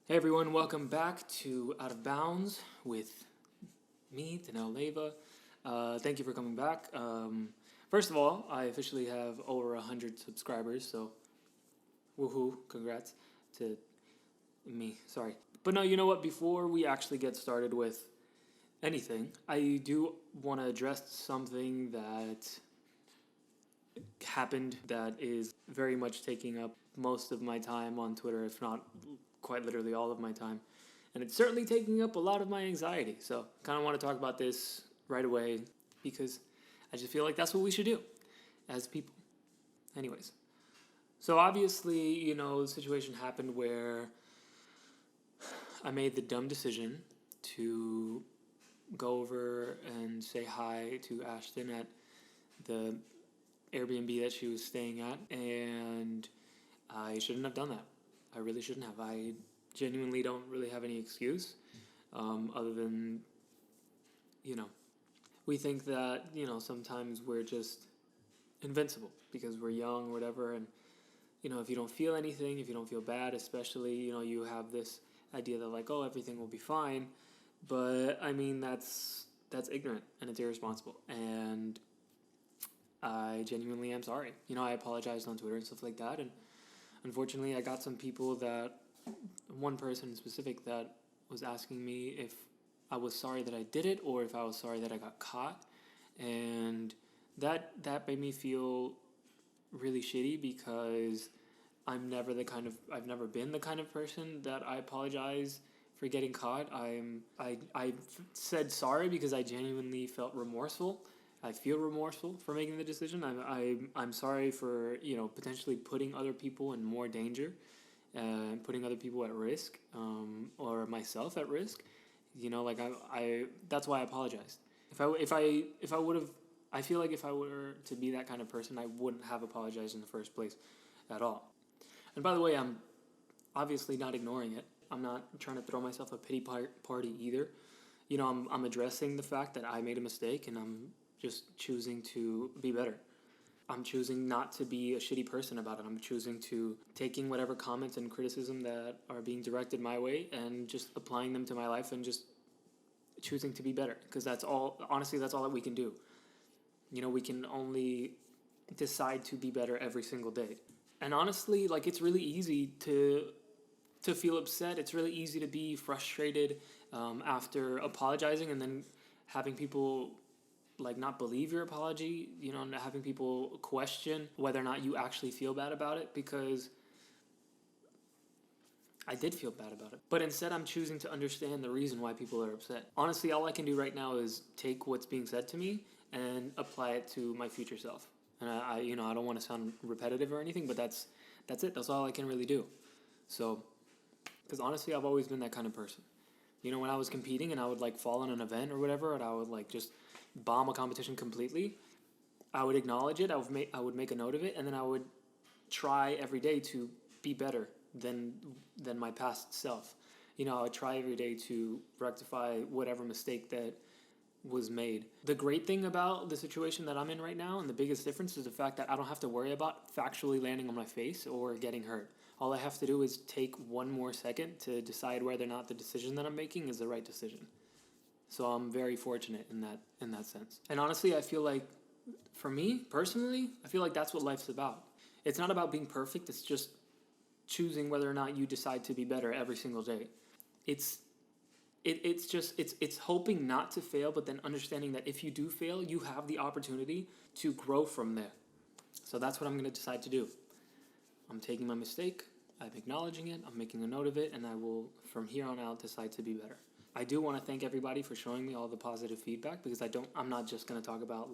Hey everyone, welcome back to Out of Bounds with me, Danell Leyva. Thank you for coming back. First of all, I officially have over 100 subscribers, so woohoo, congrats to me, sorry. But no, you know what, before we actually get started with anything, I do want to address something that happened that is very much taking up most of my time on Twitter, if not quite literally all of my time. And it's certainly taking up a lot of my anxiety. So kind of want to talk about this right away because I just feel like that's what we should do as people. Anyways, so obviously, the situation happened where I made the dumb decision to go over and say hi to Ashton at the Airbnb that she was staying at, and I shouldn't have done that. I really shouldn't have. I genuinely don't really have any excuse other than, we think that, sometimes we're just invincible because we're young or whatever. And, if you don't feel anything, if you don't feel bad, especially, you have this idea that like, oh, everything will be fine. But I mean, that's ignorant and it's irresponsible. And I genuinely am sorry. I apologized on Twitter and stuff like that. And unfortunately, I got some people one person in specific that was asking me if I was sorry that I did it or if I was sorry that I got caught. And that made me feel really shitty because I've never been the kind of person that I apologize for getting caught. I said sorry because I genuinely felt remorseful. I feel remorseful for making the decision. I'm sorry for potentially putting other people in more danger, and putting other people at risk, or myself at risk. That's why I apologized. If I would have, I feel like if I were to be that kind of person, I wouldn't have apologized in the first place, at all. And by the way, I'm obviously not ignoring it. I'm not trying to throw myself a pity party either. I'm addressing the fact that I made a mistake and I'm just choosing to be better. I'm choosing not to be a shitty person about it. I'm choosing to taking whatever comments and criticism that are being directed my way and just applying them to my life and just choosing to be better. Because honestly, that's all that we can do. We can only decide to be better every single day. And honestly, it's really easy to feel upset. It's really easy to be frustrated after apologizing and then having people not believe your apology, and having people question whether or not you actually feel bad about it, because I did feel bad about it. But instead, I'm choosing to understand the reason why people are upset. Honestly, all I can do right now is take what's being said to me and apply it to my future self. And I don't want to sound repetitive or anything, but that's it. That's all I can really do. So, because honestly, I've always been that kind of person. When I was competing and I would fall in an event or whatever, and I would just bomb a competition completely, I would acknowledge it. I would make a note of it, and then I would try every day to be better than my past self. I would try every day to rectify whatever mistake that was made. The great thing about the situation that I'm in right now, and the biggest difference, is the fact that I don't have to worry about factually landing on my face or getting hurt. All I have to do is take one more second to decide whether or not the decision that I'm making is the right decision. So I'm very fortunate in that sense. And honestly, I feel like, for me personally, I feel like that's what life's about. It's not about being perfect. It's just choosing whether or not you decide to be better every single day. It's hoping not to fail, but then understanding that if you do fail, you have the opportunity to grow from there. So that's what I'm going to decide to do. I'm taking my mistake, I'm acknowledging it, I'm making a note of it, and I will, from here on out, decide to be better. I do want to thank everybody for showing me all the positive feedback, because I'm not just going to talk about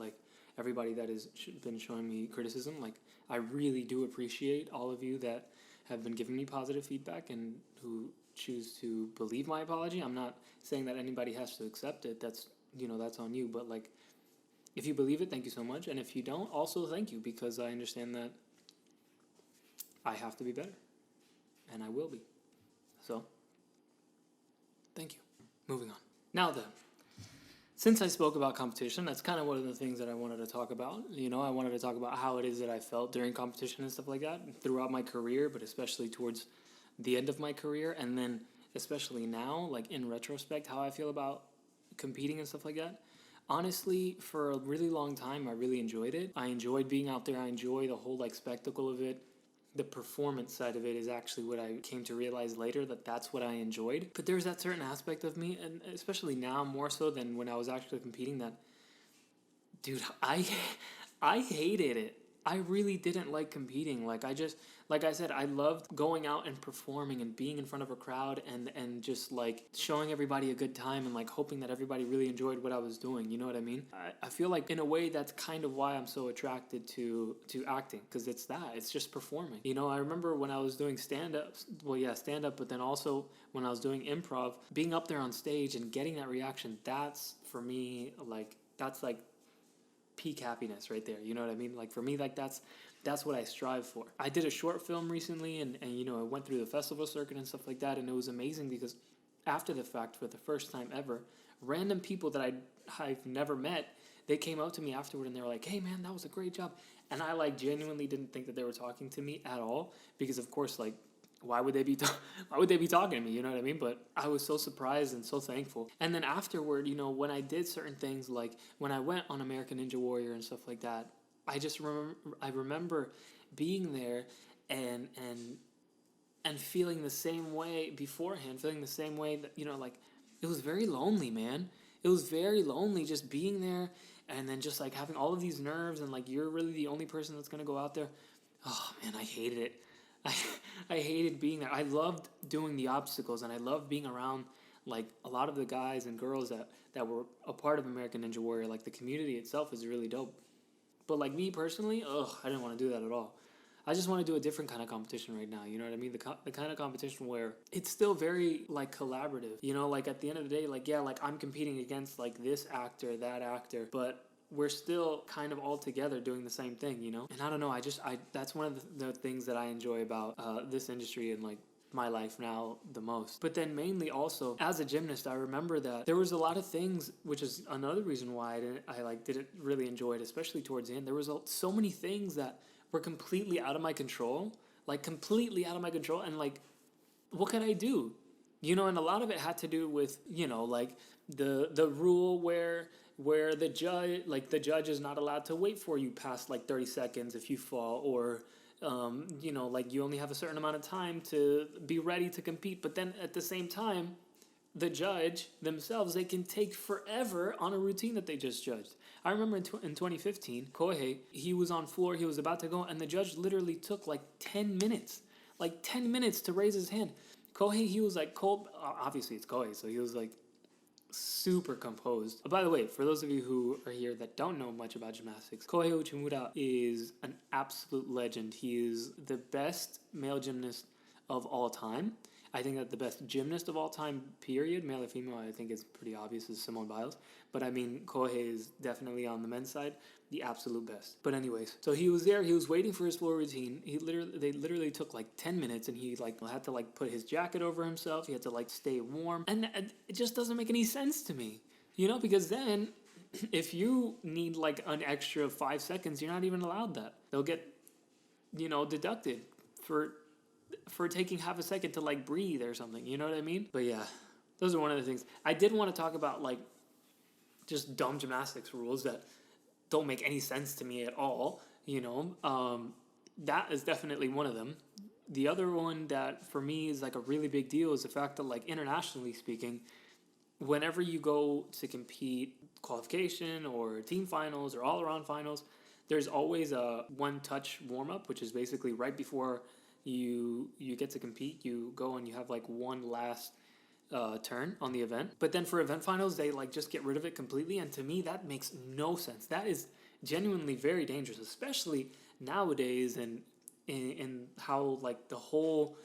everybody that has been showing me criticism. I really do appreciate all of you that have been giving me positive feedback and who choose to believe my apology. I'm not saying that anybody has to accept it. That's on you. But if you believe it, thank you so much. And if you don't, also thank you, because I understand that I have to be better, and I will be. So, thank you. Moving on. Now then, since I spoke about competition, that's kind of one of the things that I wanted to talk about. I wanted to talk about how it is that I felt during competition and stuff like that throughout my career, but especially towards the end of my career, and then especially now, like in retrospect, how I feel about competing and stuff like that. Honestly, for a really long time, I really enjoyed it. I enjoyed being out there. I enjoy the whole like spectacle of it. The performance side of it is actually what I came to realize later, that that's what I enjoyed. But there's that certain aspect of me, and especially now more so than when I was actually competing, that, dude, I hated it. I really didn't like competing. Like I said, I loved going out and performing and being in front of a crowd and just like showing everybody a good time and like hoping that everybody really enjoyed what I was doing. You know what I mean? I feel like in a way that's kind of why I'm so attracted to acting, because it's just performing. You know, I remember when I was doing stand-up, but then also when I was doing improv, being up there on stage and getting that reaction, that's for me, like, that's like peak happiness right there. You know what I mean? Like for me, like that's what I strive for. I did a short film recently, and you know, I went through the festival circuit and stuff like that, and it was amazing because after the fact, for the first time ever, random people that I've never met, they came up to me afterward and they were like, "Hey man, that was a great job." And I like genuinely didn't think that they were talking to me at all, because of course, like, why would they be talking to me? You know what I mean? But I was so surprised and so thankful. And then afterward, you know, when I did certain things, like when I went on American Ninja Warrior and stuff like that, I remember being there and feeling the same way beforehand, feeling the same way that, you know, like, it was very lonely, man. It was very lonely just being there, and then just like having all of these nerves, and like you're really the only person that's gonna go out there. Oh man, I hated it. I hated being there. I loved doing the obstacles, and I loved being around like a lot of the guys and girls that were a part of American Ninja Warrior. Like the community itself is really dope. But like me personally, I didn't want to do that at all. I just want to do a different kind of competition right now. You know what I mean? The kind of competition where it's still very like collaborative. You know, like at the end of the day, like, yeah, like I'm competing against like this actor, that actor, but we're still kind of all together doing the same thing, you know? And I don't know, that's one of the things that I enjoy about this industry and like my life now the most. But then mainly also as a gymnast, I remember that there was a lot of things, which is another reason why I didn't really enjoy it, especially towards the end. There was so many things that were completely out of my control, and like, what could I do? You know, and a lot of it had to do with, you know, like the rule where the judge is not allowed to wait for you past like 30 seconds if you fall, or you know, like you only have a certain amount of time to be ready to compete. But then at the same time, the judge themselves, they can take forever on a routine that they just judged. I remember in 2015, Kohei, he was on floor, he was about to go, and the judge literally took like 10 minutes to raise his hand. Kohei, he was like cold. Obviously, it's Kohei, so he was like super composed. By the way, for those of you who are here that don't know much about gymnastics, Kohei Uchimura is an absolute legend. He is the best male gymnast of all time. I think that the best gymnast of all time, period, male or female, I think is pretty obvious, is Simone Biles. But I mean, Kohei is definitely on the men's side the absolute best. But anyways, so he was there, he was waiting for his floor routine. They literally took like 10 minutes, and he like had to like put his jacket over himself. He had to like stay warm. And it just doesn't make any sense to me, you know, because then if you need like an extra 5 seconds, you're not even allowed that. They'll get, you know, deducted for taking half a second to like breathe or something, you know what I mean? But yeah, those are one of the things. I did want to talk about like just dumb gymnastics rules that don't make any sense to me at all, you know. That is definitely one of them. The other one that for me is like a really big deal is the fact that, like, internationally speaking, whenever you go to compete, qualification or team finals or all-around finals, there's always a one-touch warm-up, which is basically right before you get to compete. You go and you have like one last turn on the event. But then for event finals, they like just get rid of it completely. And to me, that makes no sense. That is genuinely very dangerous, especially nowadays, and in how like the whole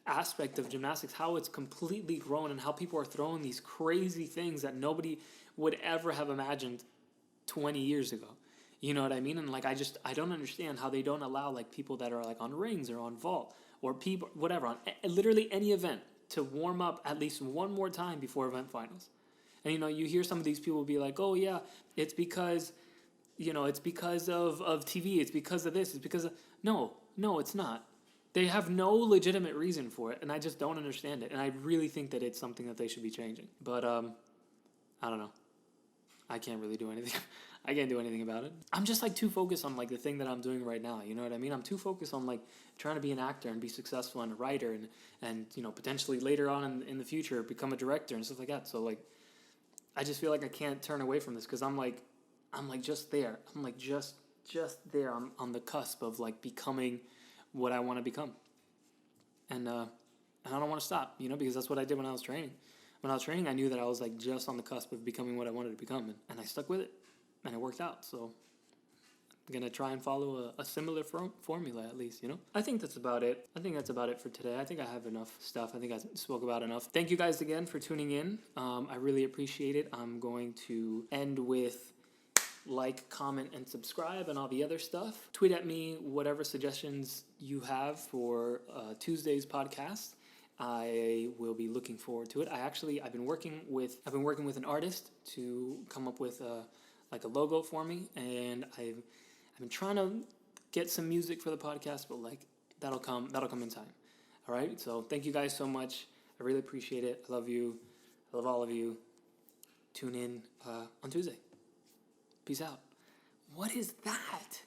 aspect of gymnastics, how it's completely grown, and how people are throwing these crazy things that nobody would ever have imagined 20 years ago. You know what I mean? And like, I don't understand how they don't allow like people that are like on rings or on vault or people, whatever, on literally any event, to warm up at least one more time before event finals. And, you know, you hear some of these people be like, oh yeah, it's because, you know, it's because of TV. It's because of this. It's because of, no, it's not. They have no legitimate reason for it, and I just don't understand it. And I really think that it's something that they should be changing. But I don't know. I can't really do anything. I can't do anything about it. I'm just like too focused on like the thing that I'm doing right now. You know what I mean? I'm too focused on like trying to be an actor and be successful and a writer and you know, potentially later on in the future become a director and stuff like that. So like, I just feel like I can't turn away from this because I'm like just there. I'm like just there on the cusp of like becoming what I want to become. And I don't want to stop, you know, because that's what I did when I was training. When I was training, I knew that I was like just on the cusp of becoming what I wanted to become, and I stuck with it, and it worked out. So I'm gonna try and follow a similar formula at least, you know. I think that's about it. I think that's about it for today. I think I have enough stuff. I think I spoke about enough. Thank you guys again for tuning in. I really appreciate it. I'm going to end with like, comment, and subscribe, and all the other stuff. Tweet at me whatever suggestions you have for Tuesday's podcast. I will be looking forward to it. I've been working with an artist to come up with like a logo for me, and I've been trying to get some music for the podcast, but like that'll come in time. All right. So thank you guys so much. I really appreciate it. I love you. I love all of you. Tune in on Tuesday. Peace out. What is that?